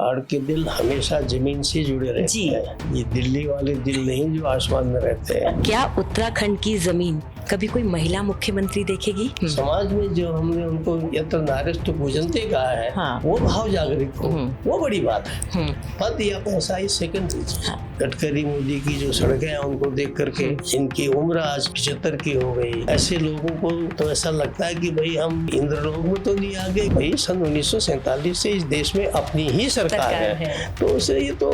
पहाड़ के दिल हमेशा जमीन से जुड़े रहते हैं। ये दिल्ली वाले दिल नहीं जो आसमान में रहते हैं। क्या उत्तराखंड की जमीन कभी कोई महिला मुख्यमंत्री देखेगी? समाज में जो हमने उनको यत्र नारीस्तु पूजनते कहा है, हाँ। वो भाव जागृत हो, वो बड़ी बात है। पद या पैसा इस सेकंड गडकरी मोदी की जो सड़कें हैं उनको देख करके इनकी उम्र आज 75 की हो गई, ऐसे लोगों को तो ऐसा लगता है कि भाई हम इंद्रलोक में तो नहीं आ गए। भाई सन 1947 से इस देश में अपनी ही सरकार है, तो उसे ये तो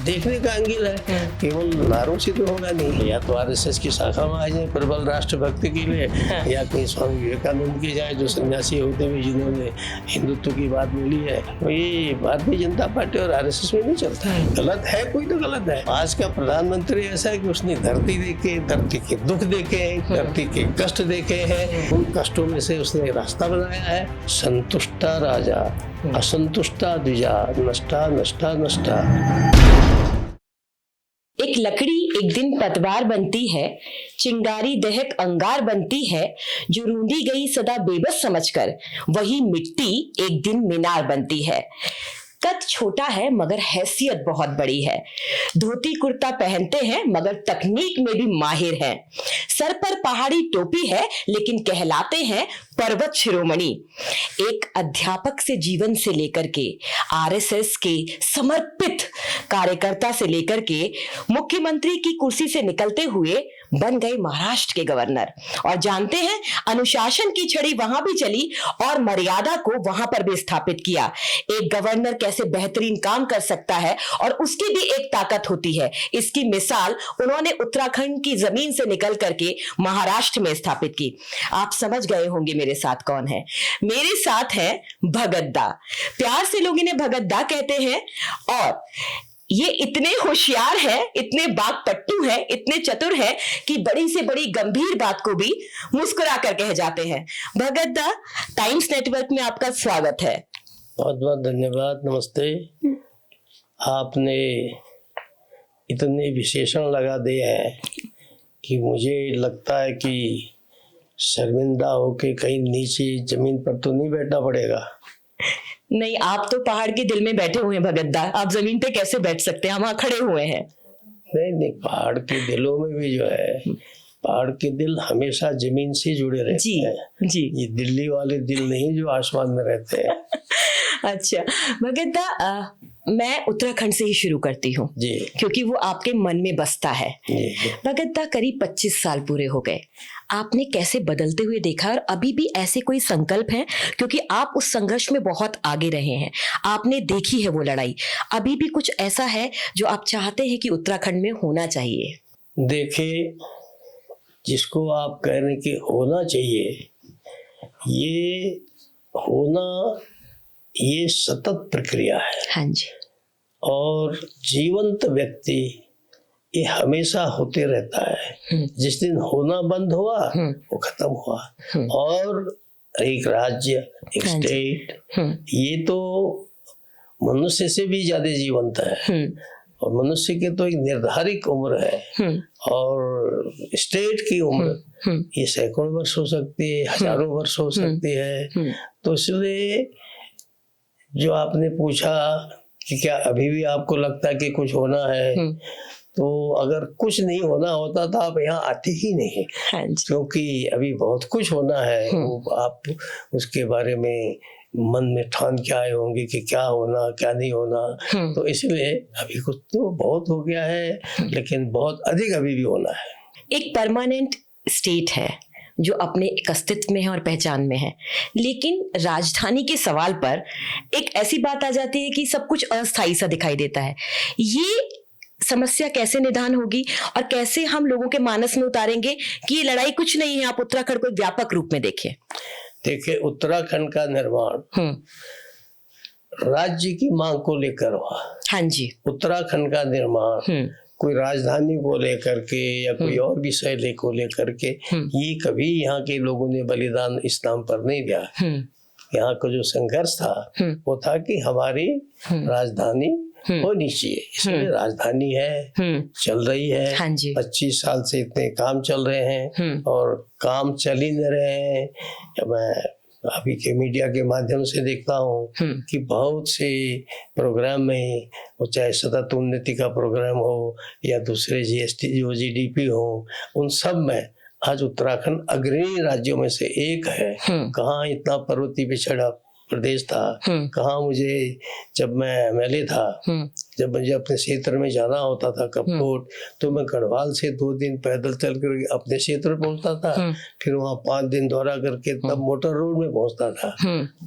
देखने का एंगल है। केवल नारों से तो होगा नहीं, या तो आरएसएस की शाखा में आ जाए प्रबल राष्ट्रभक्ति के लिए, या कहीं स्वामी विवेकानंद के जाए जो सन्यासी होते हुए जिन्होंने हिंदुत्व की बात बोली है। ये भारतीय जनता पार्टी और आरएसएस में नहीं चलता है। गलत है कोई तो गलत है। आज का प्रधानमंत्री ऐसा है कि उसने धरती देखे, धरती के दुख देखे, धरती के कष्ट देखे हैं, उन कष्टों में से उसने रास्ता बनाया है। संतुष्टा राजा असंतुष्टा द्विजा, नष्टा नष्टा नष्टा। एक लकड़ी एक दिन पतवार बनती है, चिंगारी दहक अंगार बनती है, जो रूंधी गई सदा बेबस समझकर, वही मिट्टी एक दिन मीनार बनती है। कद छोटा है मगर हैसियत बहुत बड़ी है, धोती कुर्ता पहनते हैं मगर तकनीक में भी माहिर हैं, सर पर पहाड़ी टोपी है लेकिन कहलाते हैं पर्वत शिरोमणि। एक अध्यापक से जीवन से लेकर के आरएसएस के समर्पित कार्यकर्ता से लेकर के मुख्यमंत्री की कुर्सी से निकलते हुए बन गए महाराष्ट्र के गवर्नर। और जानते हैं, अनुशासन की छड़ी वहां भी चली और मर्यादा को वहां पर भी स्थापित किया। एक गवर्नर कैसे बेहतरीन काम कर सकता है और उसकी भी एक ताकत होती है, इसकी मिसाल उन्होंने उत्तराखंड की जमीन से निकल करके महाराष्ट्र में स्थापित की। आप समझ गए होंगे मेरे साथ कौन है। मेरे साथ है भगत दा। प्यार से लोग इन्हें भगत दा कहते हैं, और ये इतने होशियार है, इतने बागपट्टू है, इतने चतुर है कि बड़ी से बड़ी गंभीर बात को भी मुस्कुरा कर कह जाते हैं। भगत दा, टाइम्स नेटवर्क में आपका स्वागत है। बहुत बहुत धन्यवाद, नमस्ते। आपने इतने विशेषण लगा दिए हैं कि मुझे लगता है कि शर्मिंदा होके कहीं नीचे जमीन पर तो नहीं बैठना पड़ेगा। नहीं, आप तो पहाड़ के दिल में बैठे हुए हैं भगत दा, आप जमीन पे कैसे बैठ सकते हैं? हम वहां खड़े हुए हैं। नहीं, पहाड़ के दिलों में भी जो है, पहाड़ के दिल हमेशा जमीन से जुड़े रहते हैं। जी। ये दिल्ली वाले दिल नहीं जो आसमान में रहते हैं। अच्छा भगत दा, मैं उत्तराखंड से ही शुरू करती हूँ क्योंकि वो आपके मन में बसता है। भगत दा, करीब 25 साल पूरे हो गए, आपने कैसे बदलते हुए देखा और अभी भी ऐसे कोई संकल्प हैं? क्योंकि आप उस संघर्ष में बहुत आगे रहे हैं, आपने देखी है वो लड़ाई। अभी भी कुछ ऐसा है जो आप चाहते हैं कि उत्तराखंड में होना चाहिए? देखिए, जिसको आप कह रहे कि होना चाहिए, ये होना ये सतत प्रक्रिया है। हाँ जी। और जीवंत व्यक्ति ये हमेशा होते रहता है। जिस दिन होना बंद हुआ वो खत्म हुआ। और एक राज्य, एक स्टेट, ये तो मनुष्य से भी ज्यादा जीवंत है। और मनुष्य की तो एक निर्धारित उम्र है, और स्टेट की उम्र ये सैकड़ों वर्ष हो सकती है, हजारों वर्ष हो सकती है। तो इसलिए जो आपने पूछा कि क्या अभी भी आपको लगता है कि कुछ होना है, तो अगर कुछ नहीं होना होता तो आप यहाँ आते ही नहीं। क्योंकि अभी बहुत कुछ होना है। वो आप उसके बारे में मन में ठान के आए होंगे कि क्या होना क्या नहीं होना। तो इसलिए अभी कुछ तो बहुत हो गया है, लेकिन बहुत अधिक अभी भी होना है। एक परमानेंट स्टेट है जो अपने एक अस्तित्व में है और पहचान में है, लेकिन राजधानी के सवाल पर एक ऐसी बात आ जाती है कि सब कुछ अस्थायी सा दिखाई देता है। ये समस्या कैसे निदान होगी और कैसे हम लोगों के मानस में उतारेंगे कि ये लड़ाई कुछ नहीं है, आप उत्तराखंड को व्यापक रूप में देखिए। देखिए, उत्तराखंड का निर्माण राज्य की मांग को लेकर हुआ। हाँ जी। उत्तराखंड का निर्माण कोई राजधानी को लेकर के या कोई और विषय को लेकर के ये कभी यहाँ के लोगों ने बलिदान इस नाम पर नहीं दिया। यहाँ का जो संघर्ष था वो था कि हमारी राजधानी होनी चाहिए, इसलिए राजधानी है, चल रही है। हाँ जी। 25 साल से इतने काम चल रहे हैं और काम चल ही नहीं रहे हैं। मैं अभी के मीडिया के माध्यम से देखता हूँ कि बहुत से प्रोग्राम में, वो चाहे सतत उन्नति का प्रोग्राम हो या दूसरे जीएसटी जो जीडीपी हो, उन सब में आज उत्तराखंड अग्रणी राज्यों में से एक है। कहाँ इतना पर्वतीय पिछड़ा प्रदेश था, कहाँ मुझे जब मैं एमएलए था, जब मुझे अपने क्षेत्र में जाना होता था कपकोट, तो मैं गढ़वाल से 2 दिन पैदल चल कर अपने क्षेत्र पहुंचता था, फिर वहाँ 5 दिन दौरा करके तब मोटर रोड में पहुंचता था।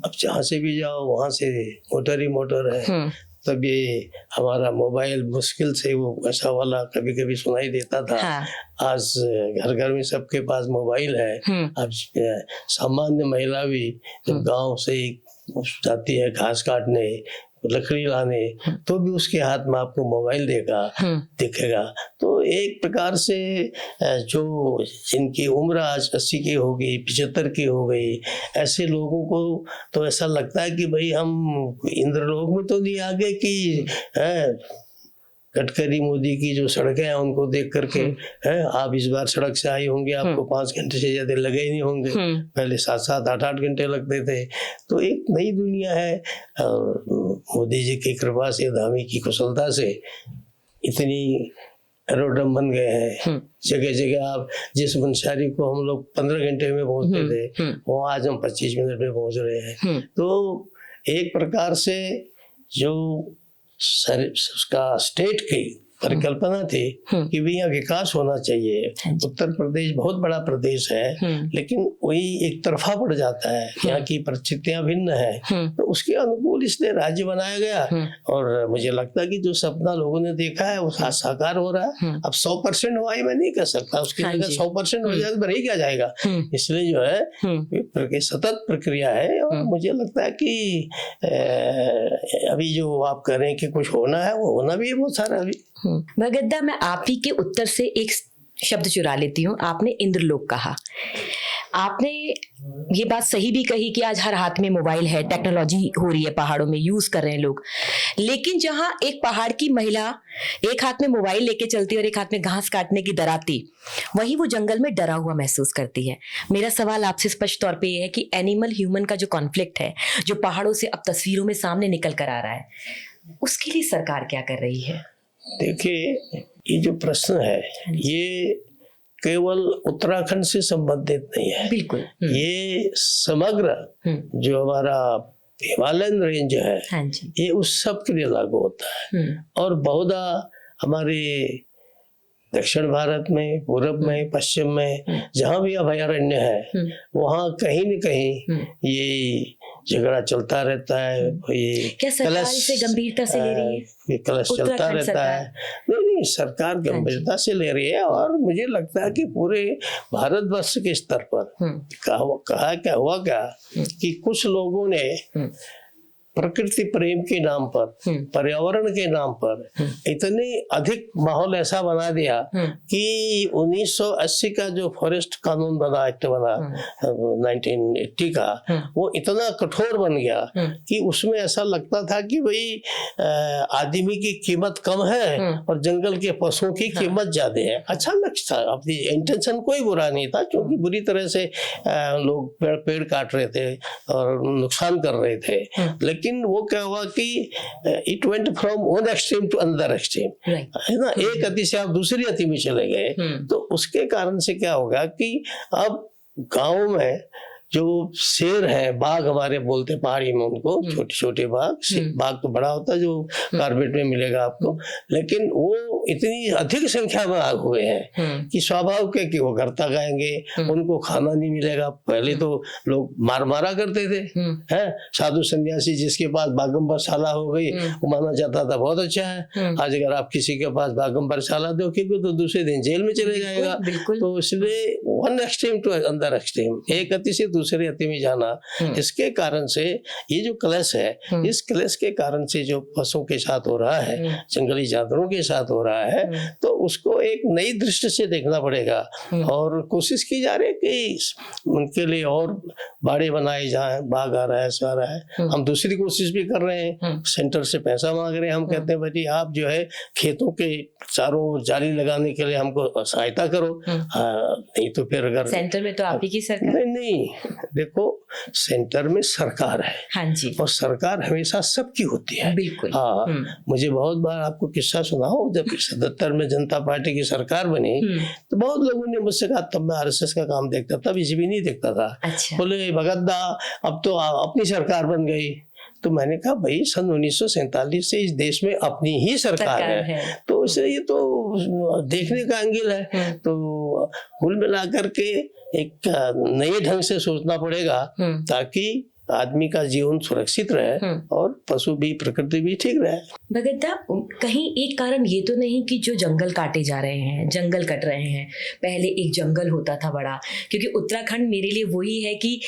अब जहाँ से भी जाओ वहाँ से मोटर ही मोटर है। तब ये हमारा मोबाइल मुश्किल से वो ऐसा वाला कभी कभी सुनाई देता था। आज घर घर में सबके पास मोबाइल है। अब सामान्य महिला भी जब गांव से जाती है घास काटने, लकड़ी लाने, तो भी उसके हाथ में आपको मोबाइल दिखेगा। तो एक प्रकार से जो जिनकी उम्र आज 80 की हो गई, 75 की हो गई, ऐसे लोगों को तो ऐसा लगता है कि भाई हम इंद्रलोक में तो नहीं आ गए कि गडकरी मोदी की जो सड़कें हैं उनको देख करके आप इस बार सड़क से आई होंगे, आपको 5 घंटे से ज्यादा लगे ही नहीं होंगे, पहले 7-7, 8-8 घंटे लगते थे। तो एक नई दुनिया है और मोदी जी की कृपा से, धामी की कुशलता से इतनी एरोड्रम बन गए हैं। जगह जगह आप जिस मुंशियारी को हम लोग 15 घंटे में पहुंचते थे, वो आज हम 25 मिनट में पहुंच रहे हैं। तो एक प्रकार से जो उसका स्टेट की परिकल्पना थी कि भी यहाँ विकास होना चाहिए। उत्तर प्रदेश बहुत बड़ा प्रदेश है, लेकिन वही एक तरफा पड़ जाता है, यहाँ की परिस्थितियां भिन्न है, तो उसके अनुकूल इसलिए राज्य बनाया गया। और मुझे लगता है कि जो सपना लोगों ने देखा है वो साकार हो रहा है। अब 100% हुआ ही मैं नहीं कह सकता, उसकी जगह 100% हो जाए तो रह क्या जाएगा। इसलिए जो है सतत प्रक्रिया है। और मुझे लगता है कि अभी जो आप कह रहे हैं कि कुछ होना है, वो होना भी है बहुत सारा। अभी भगत दा, मैं आप ही के उत्तर से एक शब्द चुरा लेती हूँ। आपने इंद्रलोक कहा। आपने ये बात सही भी कही कि आज हर हाथ में मोबाइल है, टेक्नोलॉजी हो रही है, पहाड़ों में यूज कर रहे हैं लोग। लेकिन जहां एक पहाड़ की महिला एक हाथ में मोबाइल लेके चलती है और एक हाथ में घास काटने की दराती, वहीं वो जंगल में डरा हुआ महसूस करती है। मेरा सवाल आपसे स्पष्ट तौर पे ये है कि एनिमल ह्यूमन का जो कॉन्फ्लिक्ट है, जो पहाड़ों से अब तस्वीरों में सामने निकल कर आ रहा है, उसके लिए सरकार क्या कर रही है? देखिए, ये जो प्रश्न है ये केवल उत्तराखंड से संबंधित नहीं है। बिल्कुल। ये समग्र जो हमारा हिमालयन रेंज है, ये उस सब के लिए लागू होता है। और बहुधा हमारे दक्षिण भारत में, पूर्व में, पश्चिम में जहाँ भी अभयारण्य है, वहाँ कहीं न कहीं ये झगड़ा चलता रहता है। ये क्या सरकार इसे गंभीरता से ले रही है? ये कलश चलता रहता है। नहीं, सरकार गंभीरता से ले रही है। और मुझे लगता है कि पूरे भारतवर्ष के स्तर पर कहा क्या हुआ कि कुछ लोगों ने प्रकृति प्रेम के नाम पर, पर्यावरण के नाम पर इतने अधिक माहौल ऐसा बना दिया कि 1980 का जो फॉरेस्ट कानून बना, एक्ट बना 1980 का, वो इतना कठोर बन गया कि उसमें ऐसा लगता था कि भाई आदमी की कीमत कम है और जंगल के पशुओं की कीमत ज्यादा है। अच्छा लक्ष्य था, अपनी इंटेंशन कोई बुरा नहीं था, क्योंकि बुरी तरह से लोग पेड़ काट रहे थे और नुकसान कर रहे थे। लेकिन वो क्या हुआ कि it went from one extreme to another extreme, है ना। एक अति से आप दूसरी अति में चले गए। तो उसके कारण से क्या होगा कि अब गाँव में जो शेर है, बाघ हमारे बोलते पहाड़ी में उनको, छोटे छोटे बाघ तो बड़ा होता है जो कार्बेट में मिलेगा आपको, लेकिन वो इतनी अधिक संख्या में आग हुए हैं कि स्वाभाविक है कि वो घर तक आएंगे, उनको खाना नहीं मिलेगा। पहले तो लोग मारा करते थे, हैं साधु सन्यासी जिसके पास बागंबर शाला हो गई वो माना जाता था बहुत अच्छा है। आज अगर आप किसी के पास बागंबर शाला देखोगे तो दूसरे दिन जेल में चले जाएगा। तो इसलिए one extreme to another extreme, एक अति से दूसरे अति में जाना, इसके कारण से ये जो क्लैश है, इस क्लैश के कारण से जो पशुओं के साथ हो रहा है, जंगली जानवरों के साथ हो रहा है, तो उसको एक नई दृष्टि से देखना पड़ेगा। और कोशिश की जा रही है कि उनके लिए और बाड़े बनाए जाए, बाग आ रहा है, ऐसा आ रहा है। हम दूसरी कोशिश भी कर रहे हैं, सेंटर से पैसा मांग रहे हैं। हम कहते हैं भाई आप जो है खेतों के चारों ओर जाली लगाने के लिए हमको सहायता करो। नहीं तो फिर अगर सेंटर में तो आप ही की सरकार। नहीं, देखो सेंटर में सरकार है, हाँ जी, और सरकार हमेशा सबकी होती है। बिल्कुल। हाँ, मुझे बहुत बार आपको किस्सा सुनाओ, जब 77 में जनता पार्टी की सरकार बनी तो बहुत लोगों ने मुझसे कहा, तब मैं आरएसएस का काम देखता था, बीजेपी नहीं देखता था। अच्छा। बोले भगत दा अब तो अपनी सरकार बन गई। तो मैंने कहा भाई सन 1947 से इस देश में अपनी ही सरकार है, तो इसे ये तो देखने का एंगल है। तो कुल मिलाकर के एक नए ढंग से सोचना पड़ेगा ताकि आदमी का जीवन सुरक्षित रहे और पशु भी, प्रकृति भी ठीक रहे। भगत दा, कहीं एक कारण ये तो नहीं कि जो जंगल काटे जा रहे हैं, जंगल कट रहे हैं? पहले एक जंगल होता था बड़ा, क्योंकि उत्तराखंड मेरे लिए वही है कि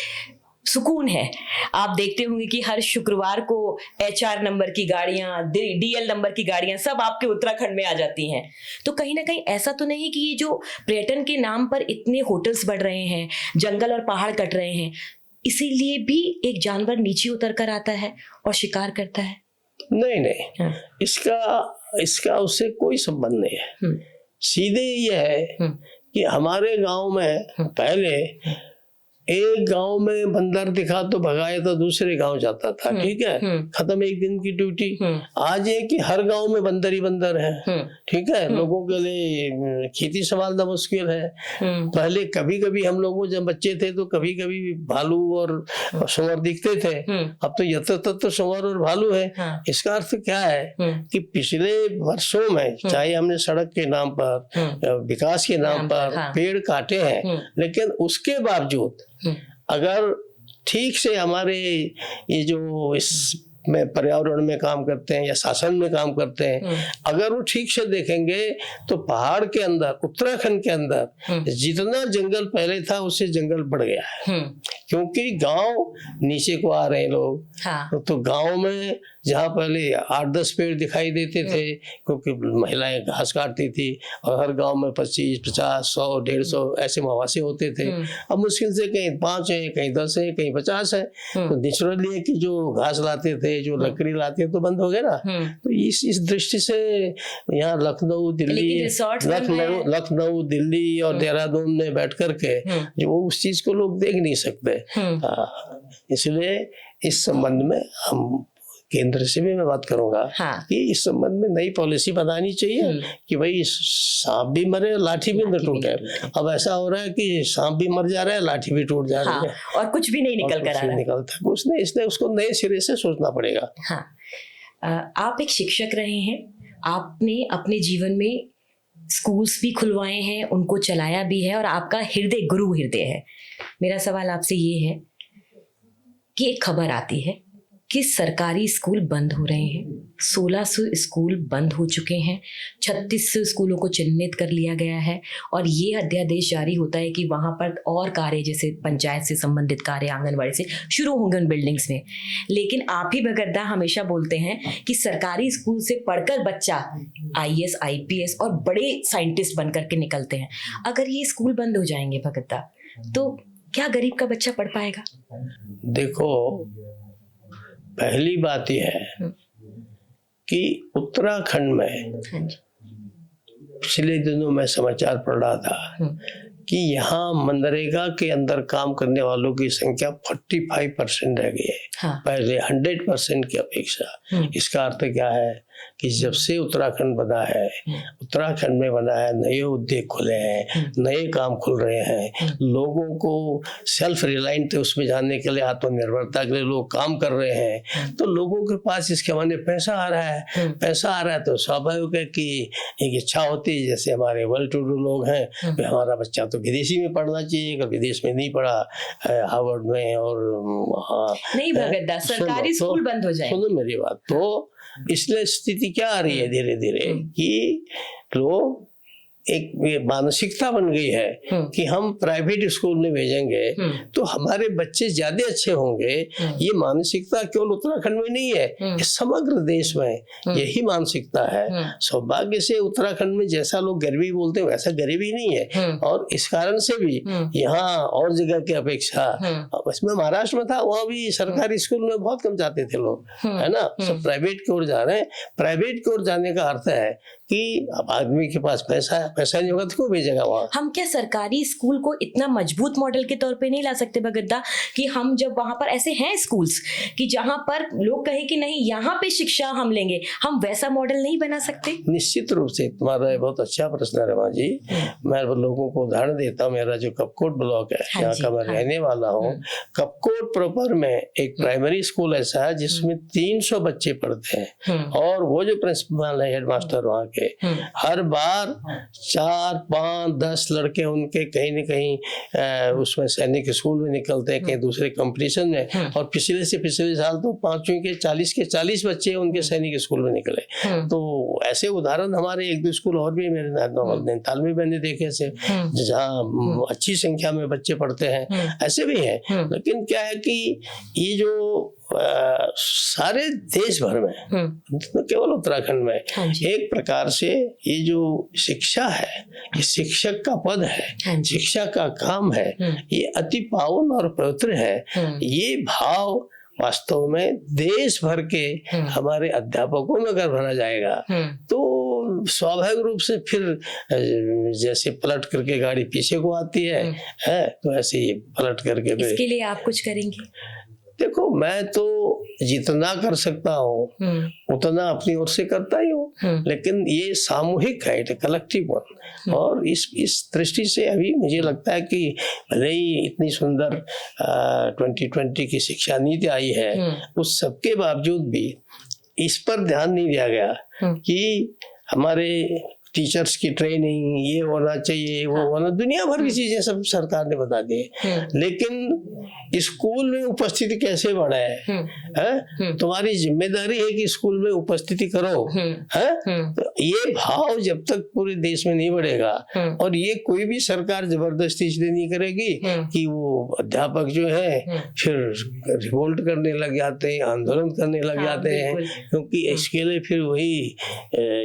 सुकून है। आप देखते होंगे कि हर शुक्रवार को HR नंबर की गाड़ियां, DL नंबर की गाड़ियां सब आपके उत्तराखंड में आ जाती हैं। तो कहीं ना कहीं ऐसा तो नहीं कि ये जो पर्यटन के नाम पर इतने होटल्स बढ़ रहे हैं, जंगल और पहाड़ कट रहे हैं, इसीलिए भी एक जानवर नीचे उतर कर आता है और शिकार करता है? नहीं, इसका उससे कोई संबंध नहीं है। सीधे ये है कि हमारे गांव में पहले एक गांव में बंदर दिखा तो भगाया तो दूसरे गांव जाता था, ठीक है, खत्म एक दिन की ड्यूटी। आज ये कि हर गांव में बंदर ही बंदर है, ठीक है, लोगों के लिए खेती संभालना मुश्किल है। पहले कभी कभी हम लोग जब बच्चे थे तो कभी कभी भालू और सुअर दिखते थे, अब तो यत्र तत्र सुअर और भालू है। इसका अर्थ क्या है कि पिछले वर्षों में चाहे हमने सड़क के नाम पर, विकास के नाम पर पेड़ काटे हैं, लेकिन उसके बावजूद अगर ठीक से हमारे ये जो इसमें पर्यावरण में काम करते हैं या शासन में काम करते हैं, अगर वो ठीक से देखेंगे तो पहाड़ के अंदर, उत्तराखंड के अंदर जितना जंगल पहले था उससे जंगल बढ़ गया है। क्योंकि गांव नीचे को आ रहे हैं लोग। हाँ। तो गांव में जहाँ पहले 8-10 पेड़ दिखाई देते थे क्योंकि महिलाएं घास काटती थी, और हर गांव में 25, 50, 100, 150 ऐसे मवासे होते थे। अब मुश्किल से कहीं 5 है, कहीं 10 है, कहीं 50 है। तो नेचुरली है कि जो घास लाते थे, जो लकड़ी लाते थे, तो बंद हो गए ना। तो इस दृष्टि से यहाँ लखनऊ, दिल्ली और देहरादून में बैठ करके जो उस चीज को लोग देख नहीं सकते। इसलिए इस संबंध में हम केंद्र से भी मैं बात करूंगा कि इस संबंध में नई पॉलिसी बनानी चाहिए कि भाई सांप भी मरे, लाठी भी न टूटे। अब ऐसा हो रहा है कि सांप भी मर जा रहा है, लाठी भी टूट जा रही है, और कुछ भी नहीं निकल कर आ रहा है। निकलता कुछ नहीं, इसलिए उसको नए सिरे से सोचना पड़ेगा। आप एक शिक्षक रहे हैं, आपने अपने जीवन में स्कूल्स भी खुलवाए हैं, उनको चलाया भी है, और आपका हृदय गुरु हृदय है। मेरा सवाल आपसे ये है कि एक खबर आती है कि सरकारी स्कूल बंद हो रहे हैं, 1600 स्कूल बंद हो चुके हैं, 3600 स्कूलों को चिन्हित कर लिया गया है, और ये अध्यादेश जारी होता है कि वहाँ पर और कार्य जैसे पंचायत से संबंधित कार्य, आंगनबाड़ी से शुरू होंगे उन बिल्डिंग्स में। लेकिन आप ही भगत दा हमेशा बोलते हैं कि सरकारी स्कूल से पढ़कर बच्चा IAS, IPS और बड़े साइंटिस्ट बनकर के निकलते हैं। अगर ये स्कूल बंद हो जाएंगे भगत दा, तो क्या गरीब का बच्चा पढ़ पाएगा? देखो, पहली बात यह है कि उत्तराखंड में पिछले दिनों मैं समाचार पढ़ रहा था कि यहाँ मनरेगा के अंदर काम करने वालों की संख्या 45% रह गई है, पहले 100% की अपेक्षा। इसका अर्थ क्या है कि जब से उत्तराखंड बना है, उत्तराखंड में बना है, नए उद्योग खुले हैं, नए काम खुल रहे हैं, लोगों को सेल्फ रिलायंट उसमें जाने के लिए, आत्मनिर्भरता के लिए लोग काम कर रहे हैं। तो लोगों के पास इसके माने पैसा आ रहा है, पैसा आ रहा है तो स्वाभाविक है कि एक इच्छा होती है, जैसे हमारे वेल टू डू लोग हैं, हमारा बच्चा तो विदेशी में पढ़ना चाहिए, अगर विदेश में नहीं पढ़ा, हार्वर्ड में और नहीं भगत दा, सरकारी स्कूल बंद हो जाए। सुनो मेरी बात। तो इसलिए स्थिति क्या आ रही है धीरे धीरे कि लोग एक ये मानसिकता बन गई है कि हम प्राइवेट स्कूल में भेजेंगे तो हमारे बच्चे ज्यादा अच्छे होंगे। ये मानसिकता केवल उत्तराखंड में नहीं है, ये समग्र देश में यही मानसिकता है। सौभाग्य से उत्तराखंड में जैसा लोग गरीबी बोलते हैं वैसा गरीबी नहीं है, और इस कारण से भी यहाँ और जगह की अपेक्षा, इसमें महाराष्ट्र में था वहाँ भी सरकारी स्कूल में बहुत कम जाते थे लोग, है ना, सब प्राइवेट की ओर जा रहे हैं। प्राइवेट की ओर जाने का अर्थ है कि अब आदमी के पास पैसा नहीं होगा तो क्यों भेजेगा वहाँ। हम क्या सरकारी स्कूल को इतना मजबूत मॉडल के तौर पे नहीं ला सकते भगत दा, कि हम जब वहां पर ऐसे हैं स्कूल्स कि जहां पर लोग कहे कि नहीं यहाँ पे शिक्षा हम लेंगे, हम वैसा मॉडल नहीं बना सकते? निश्चित रूप से तुम्हारा बहुत अच्छा प्रश्न है रमा जी। मैं लोगों को उदाहरण देता हूँ। मेरा जो कपकोट ब्लॉक है यहाँ का मैं रहने वाला हूँ। कपकोट प्रॉपर में एक प्राइमरी स्कूल ऐसा है जिसमें 300 बच्चे पढ़ते हैं, और वो जो प्रिंसिपल है, हेडमास्टर वहाँ के, हर बार 4, 5, 10 लड़के उनके कहीं न कहीं उसमें सैनिक स्कूल में निकलते हैं, कहीं दूसरे कंपटीशन में, और पिछले से पिछले साल तो 5वीं के 40 बच्चे उनके सैनिक स्कूल में निकले। तो ऐसे उदाहरण हमारे 1-2 स्कूल और भी मेरे नैनीताल में मैंने देखे से, जहाँ अच्छी संख्या में बच्चे पढ़ते हैं, ऐसे भी हैं। लेकिन क्या है कि ये जो सारे देश भर में, केवल उत्तराखंड में, एक प्रकार से ये जो शिक्षा है, ये शिक्षक का पद है, शिक्षा का काम है, ये अति पावन और पवित्र है। ये भाव वास्तव में देश भर के हमारे अध्यापकों में अगर भरा जाएगा तो स्वाभाविक रूप से फिर जैसे पलट करके गाड़ी पीछे को आती है, तो ऐसे ही पलट करके। इसके लिए आप कुछ करेंगे? देखो, मैं तो जितना कर सकता हूँ उतना अपनी ओर से करता ही हूँ, लेकिन ये सामूहिक है, इट कलेक्टिव वन। और इस दृष्टि से अभी मुझे लगता है कि भले ही इतनी सुंदर 2020 की शिक्षा नीति आई है, उस सबके बावजूद भी इस पर ध्यान नहीं दिया गया कि हमारे टीचर्स की ट्रेनिंग ये होना चाहिए, वो होना, दुनिया भर की चीजें सब सरकार ने बता दी है, लेकिन स्कूल में उपस्थिति कैसे बढ़ाए? तुम्हारी जिम्मेदारी है कि स्कूल में उपस्थिति करो, है? तो ये भाव जब तक पूरे देश में नहीं बढ़ेगा, और ये कोई भी सरकार जबरदस्ती इसलिए नहीं करेगी कि वो अध्यापक जो है फिर रिवोल्ट करने लग जाते हैं, आंदोलन करने लग जाते हैं, क्योंकि इसके लिए फिर वही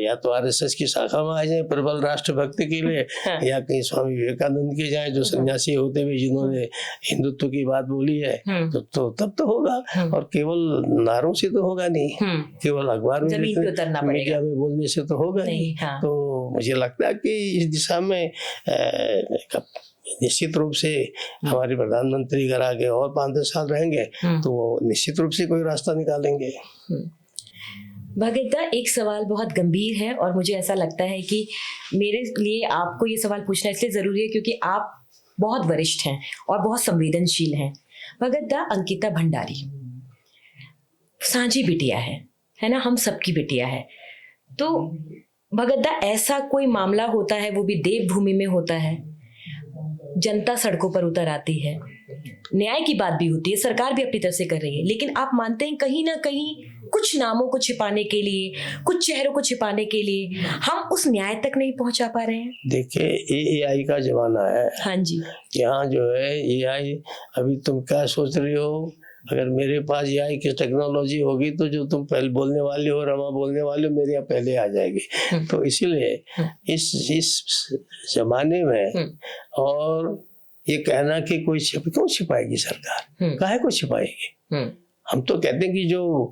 या तो RSS की शाखा में आ जाए प्रबल राष्ट्रभक्ति के लिए, या कहीं स्वामी विवेकानंद के जाए जो सन्यासी होते हुए जिन्होंने हिंदुत्व की बात बोली है, तो तब तो होगा। और केवल नारों से तो होगा नहीं, केवल अखबार में मीडिया में बोलने से तो होगा नहीं। तो मुझे लगता है कि इस दिशा में निश्चित रूप से हमारे प्रधानमंत्री अगर आगे और 5-10 साल रहेंगे तो वो निश्चित रूप से कोई रास्ता निकालेंगे। भगत दा, एक सवाल बहुत गंभीर है और मुझे ऐसा लगता है कि मेरे लिए आपको ये सवाल पूछना इसलिए जरूरी है क्योंकि आप बहुत वरिष्ठ हैं और बहुत संवेदनशील हैं। भगत दा, अंकिता भंडारी साझी बिटिया है ना, हम सबकी बिटिया है। तो भगत दा, ऐसा कोई मामला होता है, वो भी देवभूमि में होता है, जनता सड़कों पर उतर आती है, न्याय की बात भी होती है, सरकार भी अपनी तरफ से कर रही है, लेकिन आप मानते हैं कहीं ना कहीं कुछ नामों को छिपाने के लिए, कुछ चेहरों को छिपाने के लिए हम उस न्याय तक नहीं पहुंचा पा रहे हैं? देखिए, AI का जमाना है। हाँ जी। यहाँ जो है AI, अभी तुम क्या सोच रही हो, अगर मेरे पास AI की टेक्नोलॉजी होगी तो जो तुम पहले बोलने वाली हो, रमा बोलने वाली हो, मेरे यहाँ पहले आ जाएगी। तो इसीलिए इस जमाने में, और ये कहना कि कोई क्यों छिपाएगी सरकार, काहे को छिपाएगी? हम तो कहते हैं कि जो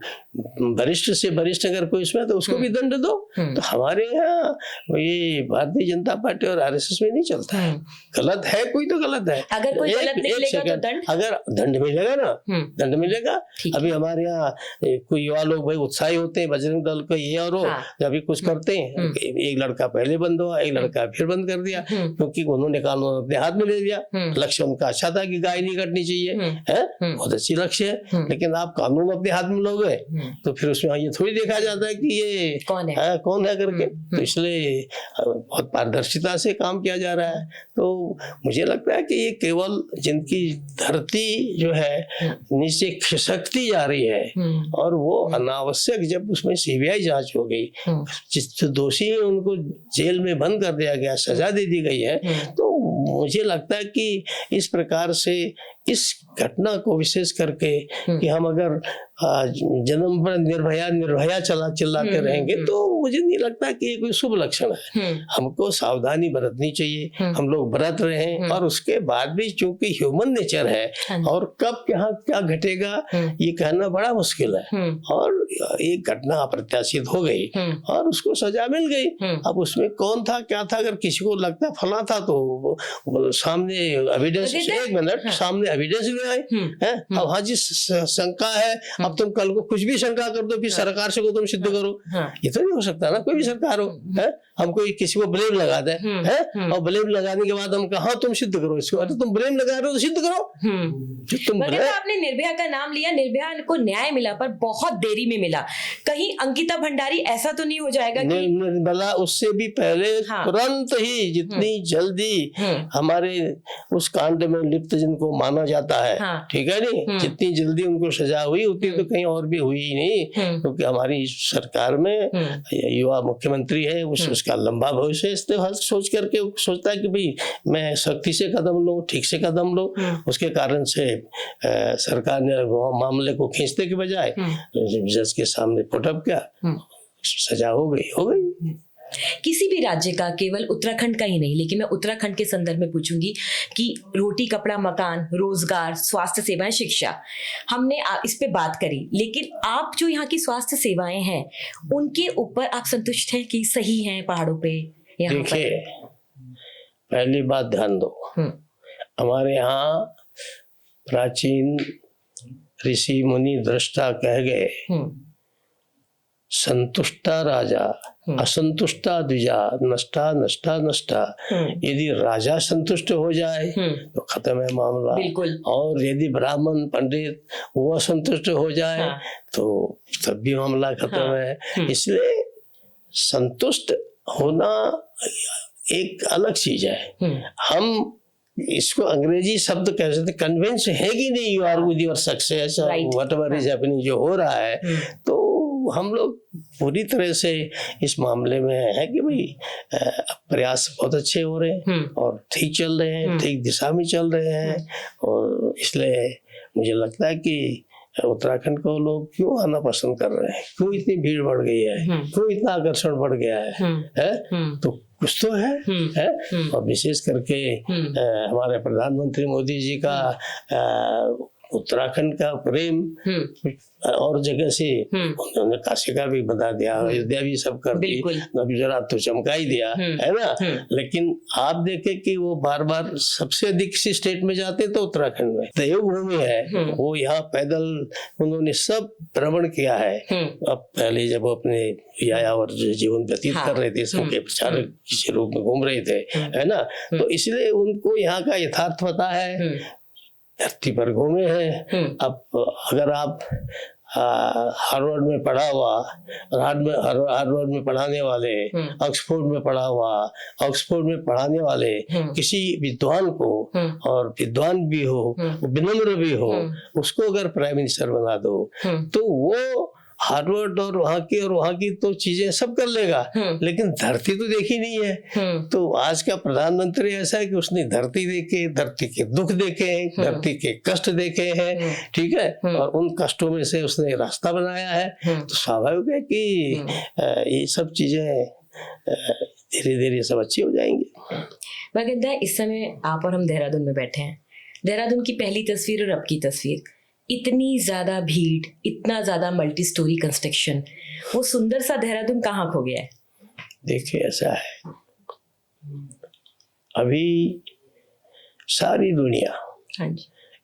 वरिष्ठ से वरिष्ठ अगर कोई इसमें तो उसको भी दंड दो। तो हमारे यहाँ ये भारतीय जनता पार्टी और RSS में नहीं चलता है। गलत है कोई तो गलत है, अगर कोई गलत निकलेगा तो दंड, अगर दंड मिलेगा ना, दंड मिलेगा। अभी हमारे यहाँ कोई युवा लोग भाई उत्साही होते हैं, बजरंग दल का ये और अभी कुछ करते हैं, एक लड़का पहले बंद हुआ, एक लड़का फिर बंद कर दिया, क्योंकि उन्होंने कानून अपने हाथ में ले लिया। लक्ष्य उनका अच्छा था कि गाय नहीं कटनी चाहिए, है बहुत अच्छी लक्ष्य है, लेकिन आप आप कानून अपने हाथ में लोगे तो फिर उसमें ये थोड़ी देखा जाता है कि ये कौन है करके। तो इसलिए बहुत पारदर्शिता से काम किया जा रहा है। तो मुझे लगता है कि ये केवल जिनकी धरती जो है नीचे खिसकती जा रही है और वो अनावश्यक, जब उसमें सीबीआई जांच हो गई, जिस दोषी है उनको जेल में बंद कर दिया गया, सजा दे दी गई है, तो मुझे लगता है कि इस प्रकार से इस घटना को विशेष करके कि हम अगर जन्म पर निर्भया चिल्लाते रहेंगे तो मुझे नहीं लगता कि ये कोई शुभ लक्षण है। हमको सावधानी बरतनी चाहिए, हम लोग बरत रहे हैं, और उसके बाद भी चूंकि ह्यूमन नेचर है और कब यहाँ क्या घटेगा ये कहना बड़ा मुश्किल है। और एक घटना अप्रत्याशित हो गई और उसको सजा मिल गई। अब उसमें कौन था क्या था, अगर किसी को लगता फला था तो सामने एविडेंस, एक मिनट, सामने एविडेंस ले आए हैं। अब हाँ जी शंका है, अब तुम कल को कुछ भी शंका कर दो फिर सरकार से को तुम सिद्ध करो, ये तो नहीं हो सकता ना। कोई भी सरकार हो है, हम कोई किसी को ब्लेम लगा दे है और ब्लेम लगाने के बाद हम कहा तुम सिद्ध करो इसको, अरे तुम ब्लेम लगा रहे हो तो सिद्ध करो। तुम आपने निर्भया का नाम लिया, निर्भया को न्याय मिला पर बहुत देरी में मिला। कहीं अंकिता भंडारी ऐसा तो नहीं हो जाएगा कि निर्भया उससे भी पहले तुरंत ही, जितनी जल्दी हमारे उस कांड में लिप्त जिनको माना जाता है, ठीक है नहीं, जितनी जल्दी उनको सजा हुई उतनी तो कहीं और भी हुई ही नहीं, क्योंकि हमारी सरकार में युवा मुख्यमंत्री है, उसका लंबा भविष्य, इसलिए सोच करके सोचता है कि भाई मैं सख्ती से कदम लूं, ठीक से कदम लूं। उसके कारण से सरकार ने मामले को खींचने के बजाय जज के सामने पुटअप किया, सजा हो गई। किसी भी राज्य का, केवल उत्तराखंड का ही नहीं, लेकिन मैं उत्तराखंड के संदर्भ में पूछूंगी कि रोटी कपड़ा मकान, रोजगार, स्वास्थ्य सेवाएं, शिक्षा, हमने इस पे बात करी, लेकिन आप जो यहाँ की स्वास्थ्य सेवाएं हैं उनके ऊपर आप संतुष्ट हैं कि सही हैं पहाड़ों पे? देखिए, पहली बात ध्यान दो, हमारे यहाँ प्राचीन ऋषि मुनि दृष्टा कह गए, संतुष्टा राजा असंतुष्टा द्विजा, नष्टा नष्टा नष्टा। यदि राजा संतुष्ट हो जाए तो खत्म है मामला, और यदि ब्राह्मण पंडित वो असंतुष्ट हो जाए तो तब भी मामला खत्म है। इसलिए संतुष्ट होना एक अलग चीज है। हम इसको अंग्रेजी शब्द कह सकते, कन्विंस है कि नहीं you are with your success, whatever is happening, जो हो रहा है। तो हम लोग पूरी तरह से इस मामले में है कि भाई प्रयास बहुत अच्छे हो रहे हैं और ठीक चल रहे हैं, ठीक दिशा में चल रहे हैं। और इसलिए मुझे लगता है कि उत्तराखंड को लोग क्यों आना पसंद कर रहे हैं, क्यों इतनी भीड़ बढ़ गई है, क्यों इतना आकर्षण बढ़ गया है? तो कुछ तो है? और विशेष करके हमारे प्रधानमंत्री मोदी जी का उत्तराखंड का प्रेम और जगह से उन्होंने काशी का भी बता दिया, अयोध्या भी सब कर दी, गुजरात तो चमका ही दिया है ना। लेकिन आप देखे कि वो बार बार सबसे अधिक किसी स्टेट में जाते तो उत्तराखंड में देवभूमि है, वो यहाँ पैदल उन्होंने सब भ्रमण किया है। अब पहले जब वो अपने यायावर जीवन व्यतीत कर रहे थे, सबके प्रचारक किसी रूप में घूम रहे थे, है ना, तो इसलिए उनको यहाँ का यथार्थ पता है, धरती पर घूमे हैं। अब अगर आप हार्वर्ड में पढ़ा हुआ, हार्वर्ड में पढ़ाने वाले, ऑक्सफोर्ड में पढ़ा हुआ, ऑक्सफोर्ड में पढ़ाने वाले किसी विद्वान को, और विद्वान भी हो, विनम्र भी हो, उसको अगर प्राइम मिनिस्टर बना दो तो वो हार्वर्ड और वहाँ की तो चीजें सब कर लेगा, लेकिन धरती तो देखी नहीं है। तो आज का प्रधानमंत्री ऐसा है कि उसने धरती देखे, धरती के दुख देखे हैं, धरती के कष्ट देखे हैं, ठीक है, और उन कष्टों में से उसने रास्ता बनाया है। तो स्वाभाविक है कि ये सब चीजें धीरे धीरे सब अच्छी हो जाएंगी। मगर इस समय आप और हम देहरादून में बैठे हैं, देहरादून की पहली तस्वीर और अब की तस्वीर, इतनी ज्यादा भीड़, इतना ज्यादा मल्टी स्टोरी कंस्ट्रक्शन, वो सुंदर सा देहरादून कहाँ खो गया है? देखिए, ऐसा है, अभी सारी दुनिया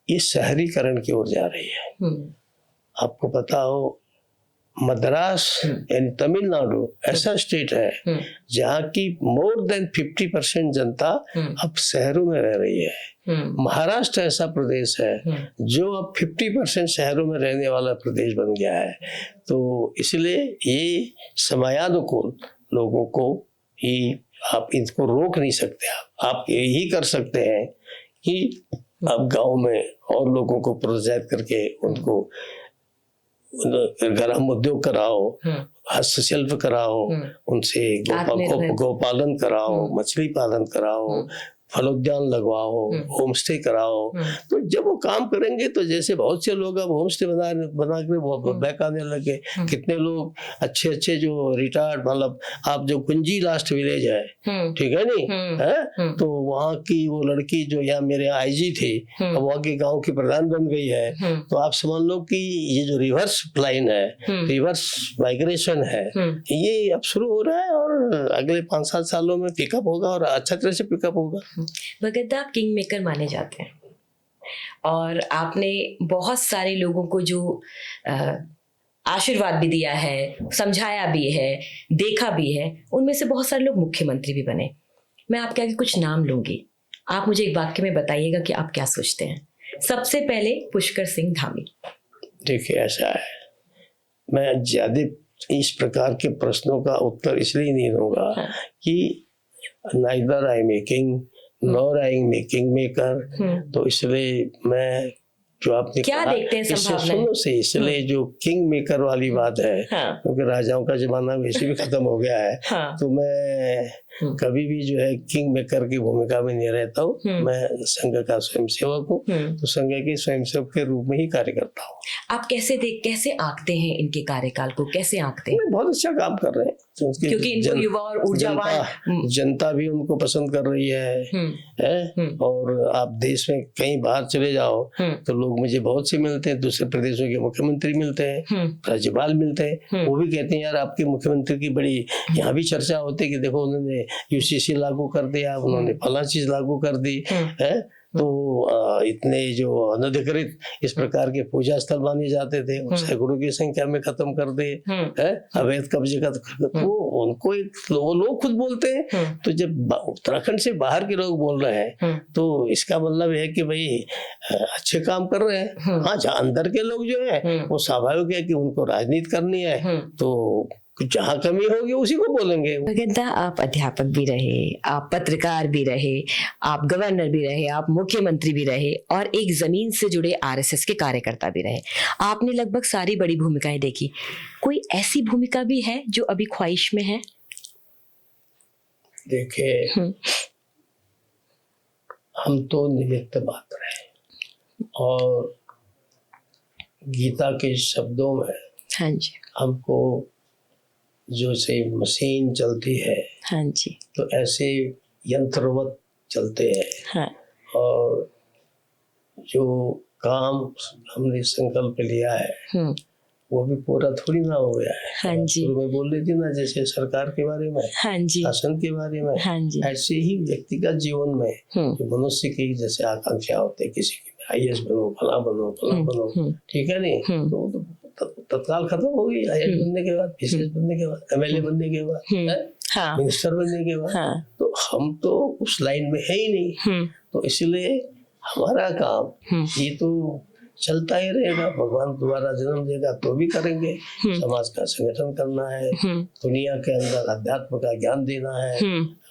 इस शहरीकरण की ओर जा रही है। आपको पता हो, मद्रास यानी तमिलनाडु ऐसा स्टेट है जहाँ की मोर देन 50% जनता अब शहरों में रह रही है। महाराष्ट्र ऐसा प्रदेश है जो अब 50% शहरों में रहने वाला प्रदेश बन गया है। तो इसलिए ये समयानुकूल लोगों को ही, आप इनको रोक नहीं सकते। आप यही कर सकते हैं कि आप गांव में और लोगों को प्रोत्साहित करके उनको ग्राम उद्योग कराओ, हस्तशिल्प कराओ, उनसे गोपालन कराओ, मछली पालन कराओ, फलोद्यान लगवाओ, होम स्टे कराओ। तो जब वो काम करेंगे तो जैसे बहुत से लोग अब होम स्टे बना के बैक आने लगे। कितने लोग अच्छे जो रिटायर्ड, मतलब आप जो कुंजी लास्ट विलेज है, ठीक है नहीं है, तो वहाँ की वो लड़की जो यहाँ मेरे आईजी थी, अब वहाँ के गांव की प्रधान बन गई है। तो आप समझ लो कि ये जो रिवर्स फ्लाइन है, रिवर्स माइग्रेशन है, ये अब शुरू हो रहा है और अगले 5-7 सालों में पिकअप होगा और अच्छा तरह से पिकअप होगा। भगत दा, आप किंग मेकर माने जाते हैं और आपने बहुत सारे लोगों को जो आशीर्वाद भी दिया है, समझाया भी है, देखा भी है, उनमें से बहुत सारे लोग मुख्यमंत्री भी बने। मैं आपके आगे कुछ नाम लूंगी, आप मुझे एक वाक्य में बताइएगा कि आप क्या सोचते हैं। सबसे पहले पुष्कर सिंह धामी। देखिए, ऐसा है, मैं ज्यादा इस प्रकार के प्रश्नों का उत्तर इसलिए नहीं दूंगा कि neither I making nor I making maker. तो इसलिए मैं जो आपने क्या देखते हैं सुनो से, इसलिए जो किंग मेकर वाली बात है, क्योंकि राजाओं का जमाना वैसे भी खत्म हो गया है, तो मैं कभी भी जो है किंग मेकर की भूमिका में नहीं रहता हूँ। मैं संघ का स्वयंसेवक हूँ, तो संघ के स्वयंसेवक के रूप में ही कार्य करता हूँ। आप कैसे आंकते हैं इनके कार्यकाल को, कैसे आंकते हैं? बहुत अच्छा काम कर रहे हैं, क्योंकि इनको युवा और ऊर्जावान जनता भी उनको पसंद कर रही है। और आप देश में कहीं बाहर चले जाओ तो लोग मुझे बहुत से मिलते हैं, दूसरे प्रदेशों के मुख्यमंत्री मिलते हैं, राज्यपाल मिलते हैं, वो भी कहते हैं यार आपके मुख्यमंत्री की बड़ी यहाँ भी चर्चा होती है कि देखो उन्होंने यूसीसी लागू कर दिया, उन्होंने फला चीज लागू कर दी है। तो इतने जो अनधिकृत इस प्रकार के पूजा स्थल माने जाते थे, सैकड़ों की संख्या में खत्म कर दे है, अवैध कब्जे का। वो उनको वो लोग खुद बोलते हैं। तो जब उत्तराखंड से बाहर के लोग बोल रहे हैं तो इसका मतलब है कि भाई अच्छे काम कर रहे हैं। हाँ, जहाँ अंदर के लोग जो है वो स्वाभाविक है कि उनको राजनीति करनी है, तो जहाँ कमी होगी उसी को बोलेंगे। भगत दा, आप अध्यापक भी रहे, आप पत्रकार भी रहे, आप गवर्नर भी रहे, आप मुख्यमंत्री भी रहे और एक जमीन से जुड़े आरएसएस के कार्यकर्ता भी रहे। आपने लगभग सारी बड़ी भूमिकाएं देखी। कोई ऐसी भूमिका भी है जो अभी ख्वाहिश में है? देखिए, हम तो निमित्त मात्र हैं और गीता के शब्दों में हाँ जी, हमको जो से मशीन चलती है, हाँ जी, तो ऐसे यंत्रवत चलते हैं। हाँ। और जो काम हमने संकल्प लिया है वो भी पूरा थोड़ी ना हो गया है। हाँ जी, शुरू में बोल रही थी ना, जैसे सरकार के बारे में, हाँ जी, शासन के बारे में, हाँ जी, ऐसे ही व्यक्तिगत जीवन में जो मनुष्य की जैसे आकांक्षा होती है, किसी की IAS बनो, फला बनो, फला बनो, ठीक है नहीं, तो तत्काल खत्म हो गई। IAS बनने के बाद, PCS बनने के बाद, MLA बनने के बाद, मिनिस्टर बनने के बाद, तो हम तो उस लाइन में है ही नहीं। तो इसलिए हमारा काम ये तो चलता ही रहेगा। भगवान दोबारा जन्म देगा तो भी करेंगे। समाज का संगठन करना है, दुनिया के अंदर अध्यात्म का ज्ञान देना है,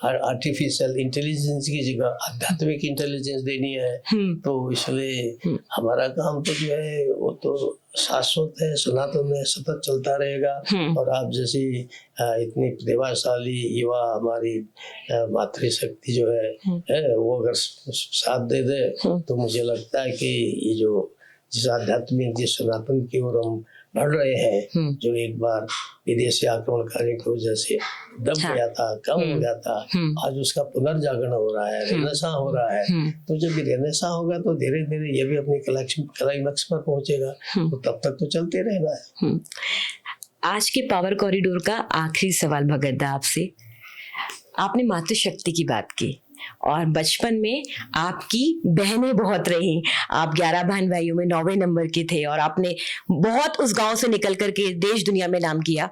आर्टिफिशियल इंटेलिजेंस की जगह आध्यात्मिक इंटेलिजेंस देनी है। तो इसलिए हमारा काम तो जो है वो तो शाश्वत है, सनातन है, सतत चलता रहेगा। और आप जैसी इतनी प्रतिभाशाली युवा हमारी मातृशक्ति जो है वो अगर साथ दे दे तो मुझे लगता है कि ये जो जिस आध्यात्मिक जिस सनातन की ओर हम बढ़ रहे हैं, जो एक बार विदेशी आक्रमणकारी की वजह से दब गया था, कम हो गया था, आज उसका पुनर्जागरण हो रहा है, रेनेसां हो रहा है। तो जब रेनेसां होगा तो धीरे धीरे ये भी अपनी क्लाइमैक्स पर पहुंचेगा। तो तब तक तो चलते रहना है। आज के पावर कॉरिडोर का आखिरी सवाल भगत दा आपसे। आपने मातृशक्ति की बात की और बचपन में आपकी बहनें बहुत रही। आप 11 बहन भाइयों में 9वें नंबर के थे और आपने बहुत उस गांव से निकल करके देश दुनिया में नाम किया।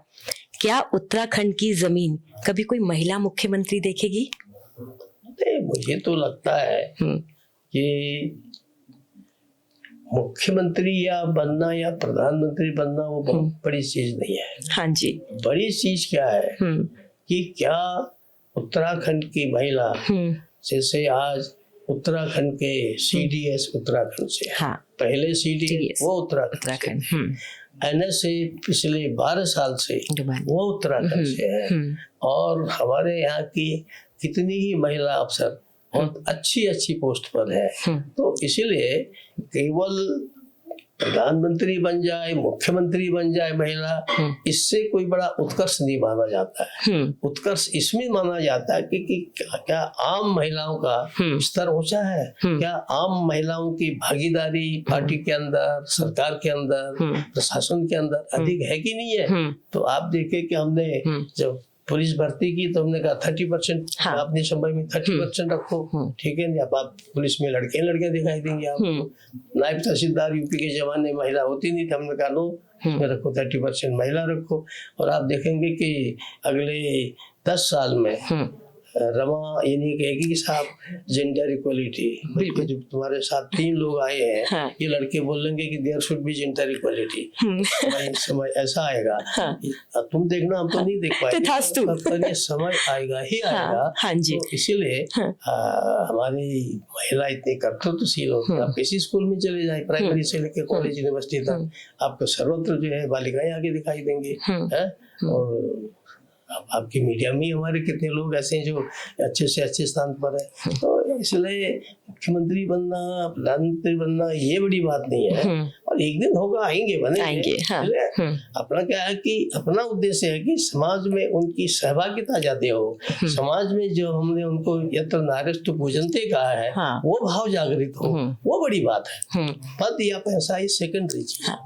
क्या उत्तराखंड की जमीन कभी कोई महिला मुख्यमंत्री देखेगी? मुझे तो लगता है कि मुख्यमंत्री या बनना या प्रधानमंत्री बनना वो बहुत बड़ी चीज नहीं है। हाँ जी। बड़ी चीज क्या है कि क्या उत्तराखंड की महिला, जैसे आज उत्तराखंड के CDS उत्तराखंड से, हाँ, पहले CDS वो उत्तराखंड, NSA पिछले 12 साल से वो उत्तराखंड से है। और हमारे यहाँ की कितनी ही महिला अफसर बहुत अच्छी पोस्ट पर है। तो इसीलिए केवल प्रधानमंत्री बन जाए, मुख्यमंत्री बन जाए महिला, इससे कोई बड़ा उत्कर्ष नहीं माना जाता है। उत्कर्ष इसमें माना जाता है कि क्या आम महिलाओं का स्तर ऊंचा है, क्या आम महिलाओं की भागीदारी पार्टी के अंदर, सरकार के अंदर, प्रशासन के अंदर अधिक है कि नहीं है। तो आप देखें कि हमने जब पुलिस भर्ती की तो हमने कहा 30%, हाँ, अपने समय में 30% रखो, ठीक है। आप पुलिस में लड़कियां दिखाई देंगे आपको। नायब तहसीलदार यूपी के जमाने महिला होती नहीं थी, हमने कहा लो इसमें रखो 30% महिला रखो। और आप देखेंगे कि अगले 10 साल में रमा ये नहीं कहेगी कि साहब जेंडर इक्वलिटी, बिल्कुल जब तुम्हारे साथ 3 लोग आए हैं, हाँ, ये लड़के बोलेंगे कि there should be gender equality, समय ऐसा आएगा, हाँ, तुम देखना हम तो नहीं देख पाएंगे, तब ये समय आएगा ही आएगा। हाँ जी। तो इसीलिए हमारी महिला इतनी कर्तव्यशील होती है। आप किसी स्कूल में चले जाए, प्राइमरी से लेकर कॉलेज यूनिवर्सिटी तक, आपको सर्वत्र जो है बालिकाएं आगे दिखाई देंगी। और आपकी मीडिया में हमारे कितने लोग ऐसे हैं जो अच्छे से अच्छे स्थान पर है। तो इसलिए मुख्यमंत्री बनना, प्रधानमंत्री बनना ये बड़ी बात नहीं है। और एक दिन होगा, आएंगे, बनेंगे। हाँ। अपना क्या है कि अपना उद्देश्य है कि समाज में उनकी सहभागिता ज्यादा हो, समाज में जो हमने उनको यत्र नार्यस्तु पूजन्ते कहा है, हाँ, वो भाव जागृत हो, वो बड़ी बात है। पद या पैसा ही सेकेंडरी चीज है।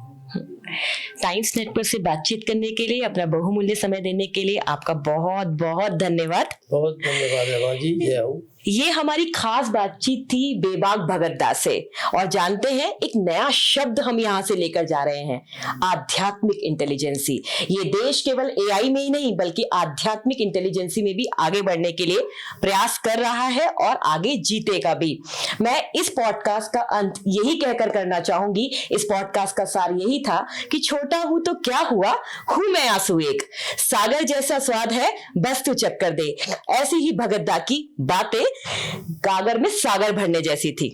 टाइम्स नेटवर्क से बातचीत करने के लिए, अपना बहुमूल्य समय देने के लिए आपका बहुत बहुत धन्यवाद। बहुत धन्यवाद रमा जी। जय हो। ये हमारी खास बातचीत थी बेबाक भगतदा से। और जानते हैं, एक नया शब्द हम यहाँ से लेकर जा रहे हैं, आध्यात्मिक इंटेलिजेंसी। ये देश केवल AI में ही नहीं बल्कि आध्यात्मिक इंटेलिजेंसी में भी आगे बढ़ने के लिए प्रयास कर रहा है और आगे जीतेगा भी। मैं इस पॉडकास्ट का अंत यही कहकर करना चाहूंगी। इस पॉडकास्ट का सार यही था कि छोटा हूं तो क्या हुआ, हूं मैं आंसू एक, सागर जैसा स्वाद है बस तू चक्कर दे। ऐसी ही भगतदा की बातें गागर में सागर भरने जैसी थी।